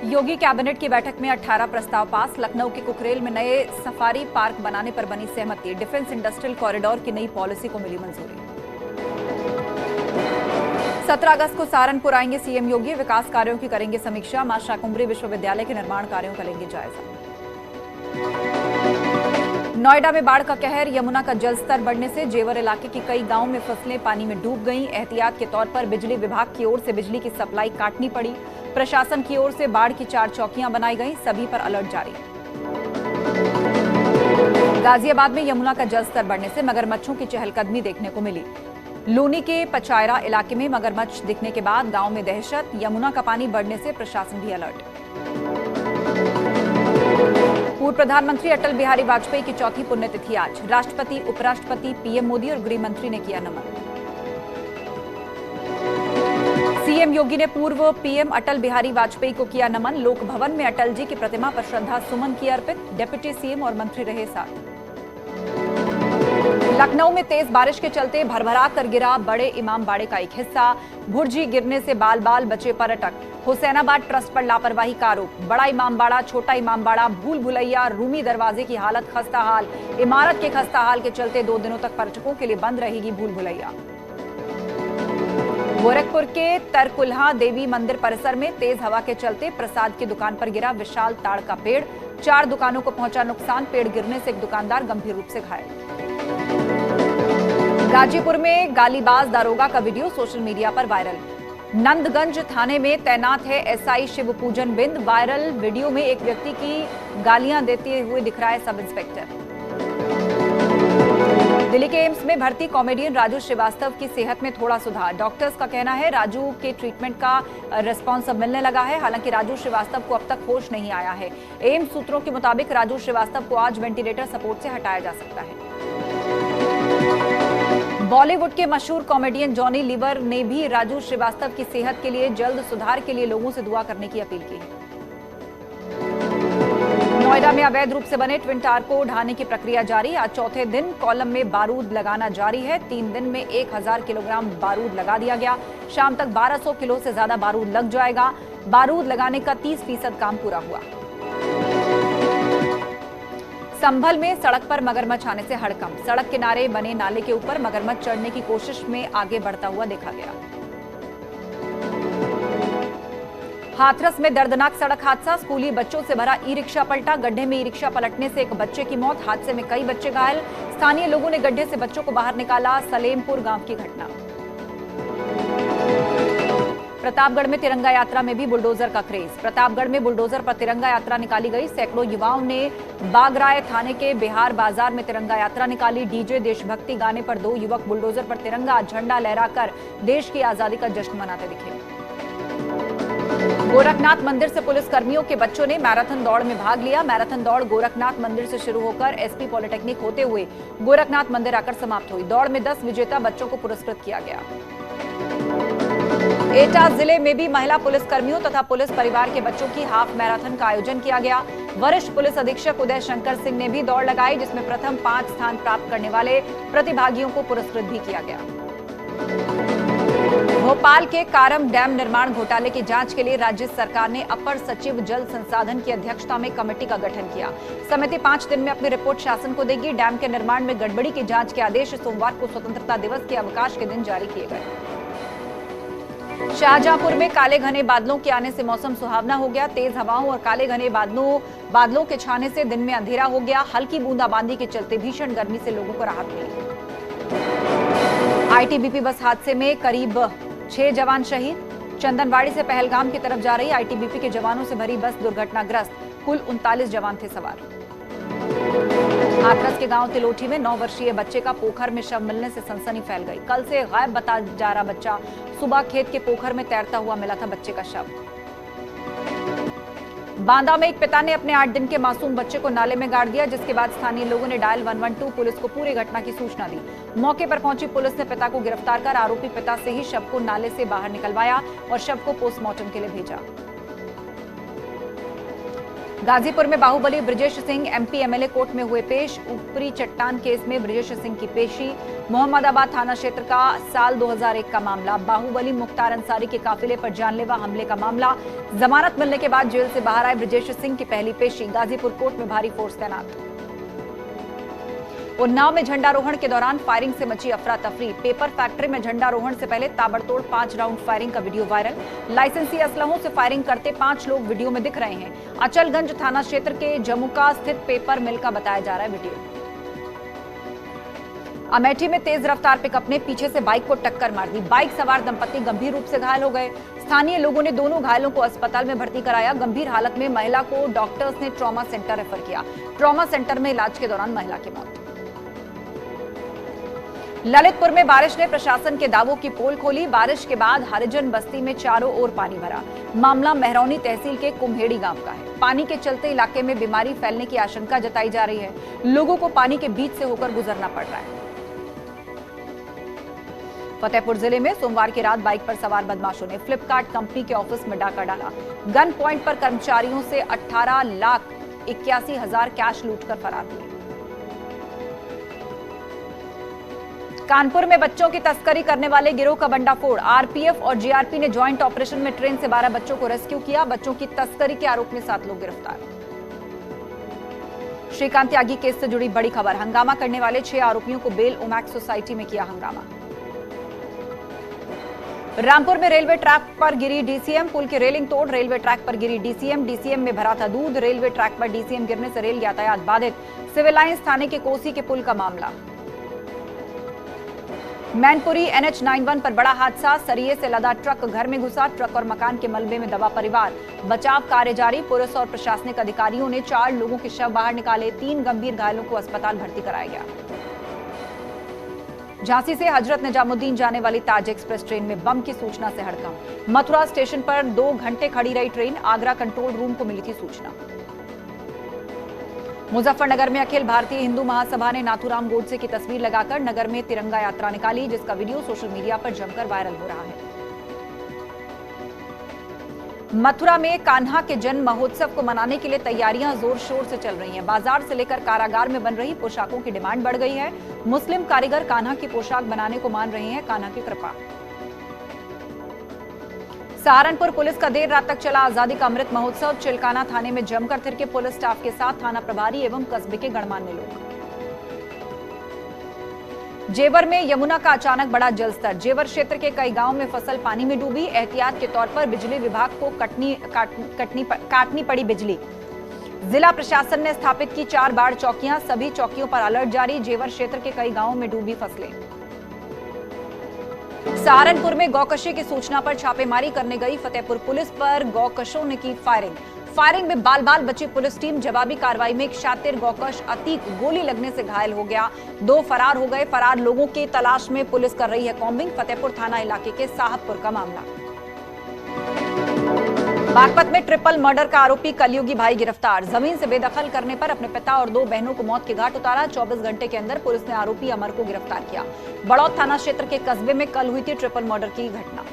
योगी cabinet की बैठक में 18 प्रस्ताव पास। लखनऊ के कुकरेल में नए सफारी पार्क बनाने पर बनी सहमति। डिफेंस इंडस्ट्रियल कॉरिडोर की नई पॉलिसी को मिली मंजूरी। 17 अगस्त को सहारनपुर आएंगे सीएम योगी। विकास कार्यों की करेंगे समीक्षा। मां शाकुंभरी विश्वविद्यालय के निर्माण कार्यों का लेंगे जायजा। नोएडा में बाढ़ का कहर। यमुना का जलस्तर बढ़ने से जेवर इलाके की कई गांवों में फसलें पानी में डूब गईं। एहतियात के तौर पर बिजली विभाग की ओर से बिजली की सप्लाई काटनी पड़ी। प्रशासन की ओर से बाढ़ की 4 चौकियां बनाई गईं। सभी पर अलर्ट जारी। गाजियाबाद में यमुना का जलस्तर बढ़ने से मगरमच्छों की चहलकदमी देखने को मिली। लूनी के पचायरा इलाके में मगरमच्छ दिखने के बाद गांव में दहशत। यमुना का पानी बढ़ने से प्रशासन भी अलर्ट। पूर्व प्रधानमंत्री अटल बिहारी वाजपेयी की चौथी पुण्यतिथि आज। राष्ट्रपति, उपराष्ट्रपति, पीएम मोदी और गृह मंत्री ने किया नमन। सीएम योगी ने पूर्व पीएम अटल बिहारी वाजपेयी को किया नमन। लोक भवन में अटल जी की प्रतिमा पर श्रद्धा सुमन किए अर्पित। डिप्टी सीएम और मंत्री रहे साथ। लखनऊ में तेज बारिश के चलते भरभरा कर गिरा बड़े इमामबाड़े का एक हिस्सा। भुर्जी गिरने से बाल बाल बचे पर्यटक। हुसैनाबाद ट्रस्ट पर लापरवाही का आरोप। बड़ा इमामबाड़ा, छोटा इमामबाड़ा, भूल भुलैया, रूमी दरवाजे की हालत खस्ता हाल। इमारत के खस्ता हाल के चलते 2 दिनों तक पर्यटकों के लिए बंद रहेगी भूल भुलैया। गोरखपुर के तरकुल्हा देवी मंदिर परिसर में तेज हवा के चलते प्रसाद की दुकान पर गिरा विशाल ताड़ का पेड़। 4 दुकानों को पहुंचा नुकसान। पेड़ गिरने से एक दुकानदार गंभीर रूप से घायल। गाजीपुर में गालीबाज दारोगा का वीडियो सोशल मीडिया पर वायरल। नंदगंज थाने में तैनात है एसआई शिवपूजन बिंद। वायरल वीडियो में एक व्यक्ति की गालियां देते हुए दिख रहा है सब इंस्पेक्टर। दिल्ली के एम्स में भर्ती कॉमेडियन राजू श्रीवास्तव की सेहत में थोड़ा सुधार। डॉक्टर्स का कहना है राजू के ट्रीटमेंट का रिस्पॉन्स अब मिलने लगा है। हालांकि राजू श्रीवास्तव को अब तक होश नहीं आया है। एम्स सूत्रों के मुताबिक राजू श्रीवास्तव को आज वेंटिलेटर सपोर्ट से हटाया जा सकता है। बॉलीवुड के मशहूर कॉमेडियन जॉनी लीवर ने भी राजू श्रीवास्तव की सेहत के लिए जल्द सुधार के लिए लोगों से दुआ करने की अपील की है। नोएडा में अवैध रूप से बने ट्विन टावर को ढाने की प्रक्रिया जारी। आज चौथे दिन कॉलम में बारूद लगाना जारी है। 3 दिन में 1000 किलोग्राम बारूद लगा दिया गया। शाम तक 1200 किलो से ज्यादा बारूद लग जाएगा। बारूद लगाने का 30% काम पूरा हुआ। संभल में सड़क पर मगरमच्छ आने से हड़कंप। सड़क किनारे बने नाले के ऊपर मगरमच्छ चढ़ने की कोशिश में आगे बढ़ता हुआ देखा गया। हाथरस में दर्दनाक सड़क हादसा। स्कूली बच्चों से भरा ई रिक्शा पलटा। गड्ढे में ई रिक्शा पलटने से एक बच्चे की मौत। हादसे में कई बच्चे घायल। स्थानीय लोगों ने गड्ढे से बच्चों को बाहर निकाला। सलेमपुर गांव की घटना। प्रतापगढ़ में तिरंगा यात्रा में भी बुलडोजर का क्रेज। प्रतापगढ़ में बुलडोजर पर तिरंगा यात्रा निकाली गई। सैकड़ों युवाओं ने बागराय थाने के बिहार बाजार में तिरंगा यात्रा निकाली। डीजे देशभक्ति गाने पर 2 युवक बुलडोजर पर तिरंगा झंडा लहराकर देश की आजादी का जश्न मनाते दिखे। गोरखनाथ मंदिर से पुलिस कर्मियों के बच्चों ने मैराथन दौड़ में भाग लिया। मैराथन दौड़ गोरखनाथ मंदिर से शुरू होकर एसपी पॉलिटेक्निक होते हुए गोरखनाथ मंदिर आकर समाप्त हुई। दौड़ में 10 विजेता बच्चों को पुरस्कृत किया गया। एटा जिले में भी महिला पुलिस कर्मियों तथा पुलिस परिवार के बच्चों की हाफ मैराथन का आयोजन किया गया। वरिष्ठ पुलिस अधीक्षक उदय शंकर सिंह ने भी दौड़ लगाई, जिसमें प्रथम 5 स्थान प्राप्त करने वाले प्रतिभागियों को पुरस्कृत भी किया गया। भोपाल के कारम डैम निर्माण घोटाले की जांच के लिए राज्य सरकार ने अपर सचिव जल संसाधन की अध्यक्षता में कमेटी का गठन किया। समिति 5 दिन में अपनी रिपोर्ट शासन को देगी। डैम के निर्माण में गड़बड़ी की जांच के आदेश सोमवार को स्वतंत्रता दिवस के अवकाश के दिन जारी किए गए। शाहजहांपुर में काले घने बादलों के आने से मौसम सुहावना हो गया। तेज हवाओं और काले घने बादलों के छाने से दिन में अंधेरा हो गया। हल्की बूंदाबांदी के चलते भीषण गर्मी से लोगों को राहत मिली। आईटीबीपी बस हादसे में करीब 6 जवान शहीद। चंदनवाड़ी से पहलगाम की तरफ जा रही आईटीबीपी के जवानों से भरी बस दुर्घटनाग्रस्त। कुल 39 जवान थे सवार। हाथरस के गांव तिलोठी में 9 वर्षीय बच्चे का पोखर में शव मिलने से सनसनी फैल गई। कल से गायब बता जा रहा बच्चा सुबह खेत के पोखर में तैरता हुआ मिला था बच्चे का शव। बांदा में एक पिता ने अपने 8 दिन के मासूम बच्चे को नाले में गाड़ दिया, जिसके बाद स्थानीय लोगों ने डायल 112 पुलिस को पूरी घटना की सूचना दी। मौके पर पहुंची पुलिस ने पिता को गिरफ्तार कर आरोपी पिता से ही शव को नाले से बाहर निकलवाया और शव को पोस्टमार्टम के लिए भेजा। गाजीपुर में बाहुबली Brajesh Singh MP MLA court में हुए पेश। ऊपरी चट्टान केस में ब्रजेश सिंह की पेशी। मोहम्मदाबाद थाना क्षेत्र का साल 2001 का मामला। बाहुबली मुख्तार अंसारी के काफिले पर जानलेवा हमले का मामला। जमानत मिलने के बाद जेल से बाहर आए ब्रजेश सिंह की पहली पेशी। गाजीपुर कोर्ट में भारी फोर्स तैनात। उन्नाव में झंडारोहण के दौरान फायरिंग से मची अफरा तफरी। पेपर फैक्ट्री में झंडारोहण से पहले ताबड़तोड़ 5 राउंड फायरिंग का वीडियो वायरल। लाइसेंसी असलहों से फायरिंग करते 5 लोग वीडियो में दिख रहे हैं। अचलगंज थाना क्षेत्र के जमुका स्थित पेपर मिल का बताया जा रहा है वीडियो। अमेठी में तेज रफ्तार पिकअप ने पीछे से बाइक को टक्कर मार दी। बाइक सवार दंपति गंभीर रूप से घायल हो गए। स्थानीय लोगों ने दोनों घायलों को अस्पताल में भर्ती कराया। गंभीर हालत में महिला को डॉक्टर्स ने ट्रॉमा सेंटर रेफर किया। ट्रॉमा सेंटर में इलाज के दौरान महिला की मौत। ललितपुर में बारिश ने प्रशासन के दावों की पोल खोली। बारिश के बाद हरिजन बस्ती में चारों ओर पानी भरा। मामला मेहरौनी तहसील के कुम्हेड़ी गांव का है। पानी के चलते इलाके में बीमारी फैलने की आशंका जताई जा रही है। लोगों को पानी के बीच से होकर गुजरना पड़ रहा है। फतेहपुर जिले में सोमवार की रात बाइक पर सवार बदमाशों ने फ्लिपकार्ट कंपनी के ऑफिस में डाका डाला। गन पॉइंट पर कर्मचारियों से 18,81,000 कैश लूटकर फरार हुए। कानपुर में बच्चों की तस्करी करने वाले गिरोह का भंडाफोड़। आरपीएफ और जीआरपी ने ज्वाइंट ऑपरेशन में ट्रेन से 12 बच्चों को रेस्क्यू किया। बच्चों की तस्करी के आरोप में 7 लोग गिरफ्तार। श्रीकांत त्यागी केस से जुड़ी बड़ी खबर। हंगामा करने वाले 6 आरोपियों को बेल। ओमैक्स सोसाइटी में किया हंगामा। रामपुर में रेलवे ट्रैक पर गिरी डीसीएम। पुल की रेलिंग तोड़ रेलवे ट्रैक पर गिरी डीसीएम। डीसीएम में भरा था दूध। रेलवे ट्रैक पर डीसीएम गिरने से रेल यातायात बाधित। सिविल लाइंस थाने के कोसी के पुल का मामला। मैनपुरी NH91 पर बड़ा हादसा। सरिये से लदा ट्रक घर में घुसा। ट्रक और मकान के मलबे में दबा परिवार। बचाव कार्य जारी। पुलिस और प्रशासनिक अधिकारियों ने 4 लोगों के शव बाहर निकाले। 3 गंभीर घायलों को अस्पताल भर्ती कराया गया। झांसी से हजरत निजामुद्दीन जाने वाली ताज एक्सप्रेस ट्रेन में बम की सूचना से हड़कंप। मथुरा स्टेशन पर 2 घंटे खड़ी रही ट्रेन। आगरा कंट्रोल रूम को मिली थी सूचना। मुजफ्फरनगर में अखिल भारतीय हिंदू महासभा ने नाथूराम गोडसे की तस्वीर लगाकर नगर में तिरंगा यात्रा निकाली, जिसका वीडियो सोशल मीडिया पर जमकर वायरल हो रहा है। मथुरा में कान्हा के जन्म महोत्सव को मनाने के लिए तैयारियां जोर शोर से चल रही हैं। बाजार से लेकर कारागार में बन रही पोशाकों की डिमांड बढ़ गई है। मुस्लिम कारीगर कान्हा की पोशाक बनाने को मान रहे हैं। कान्हा की कृपा। सहारनपुर पुलिस का देर रात तक चला आजादी का अमृत महोत्सव। चिलकाना थाने में जमकर थिरके पुलिस स्टाफ के साथ थाना प्रभारी एवं कस्बे के गणमान्य लोग। जेवर में यमुना का अचानक बढ़ा जलस्तर। जेवर क्षेत्र के कई गांवों में फसल पानी में डूबी। एहतियात के तौर पर बिजली विभाग को काटनी पड़ी बिजली। जिला प्रशासन ने स्थापित की 4 बाढ़ चौकियां। सभी चौकियों पर अलर्ट जारी। जेवर क्षेत्र के कई गांवों में डूबी फसलें। सहारनपुर में गौकशी की सूचना पर छापेमारी करने गई फतेहपुर पुलिस पर गौकशों ने की फायरिंग। फायरिंग में बाल बाल बची पुलिस टीम। जवाबी कार्रवाई में एक शातिर गौकश अतीक गोली लगने से घायल हो गया। 2 फरार हो गए। फरार लोगों की तलाश में पुलिस कर रही है कॉम्बिंग। फतेहपुर थाना इलाके के साहबपुर का मामला। बागपत में ट्रिपल मर्डर का आरोपी कलयुगी भाई गिरफ्तार। जमीन से बेदखल करने पर अपने पिता और 2 बहनों को मौत के घाट उतारा। 24 घंटे के अंदर पुलिस ने आरोपी अमर को गिरफ्तार किया। बड़ौद थाना क्षेत्र के कस्बे में कल हुई थी ट्रिपल मर्डर की घटना।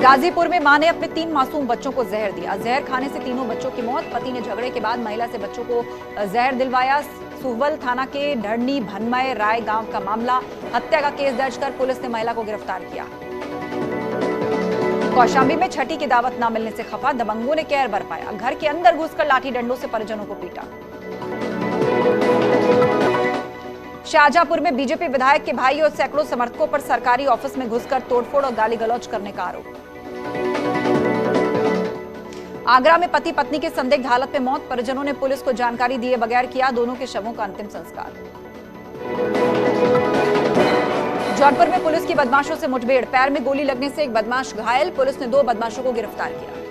गाजीपुर में मां ने अपने 3 मासूम बच्चों को जहर दिया। जहर खाने से तीनों बच्चों की मौत। पति ने झगड़े के बाद महिला से बच्चों को जहर दिलवाया। सुवल थाना के ढड़नी भनमय राय गांव का मामला। हत्या का केस दर्ज कर पुलिस ने महिला को गिरफ्तार किया। कौशाम्बी में छठी की दावत न मिलने से खफा दबंगों ने कहर बरपाया। घर के अंदर घुसकर लाठी डंडों से परिजनों को पीटा। शाहजहांपुर में बीजेपी विधायक के भाई और सैकड़ों समर्थकों पर सरकारी ऑफिस में घुसकर तोड़फोड़ और गाली गलौज करने का आरोप। आगरा में पति पत्नी के संदिग्ध हालत में मौत। परिजनों ने पुलिस को जानकारी दिए बगैर किया दोनों के शवों का अंतिम संस्कार। जौनपुर में पुलिस की बदमाशों से मुठभेड़। पैर में गोली लगने से एक बदमाश घायल। पुलिस ने 2 बदमाशों को गिरफ्तार किया।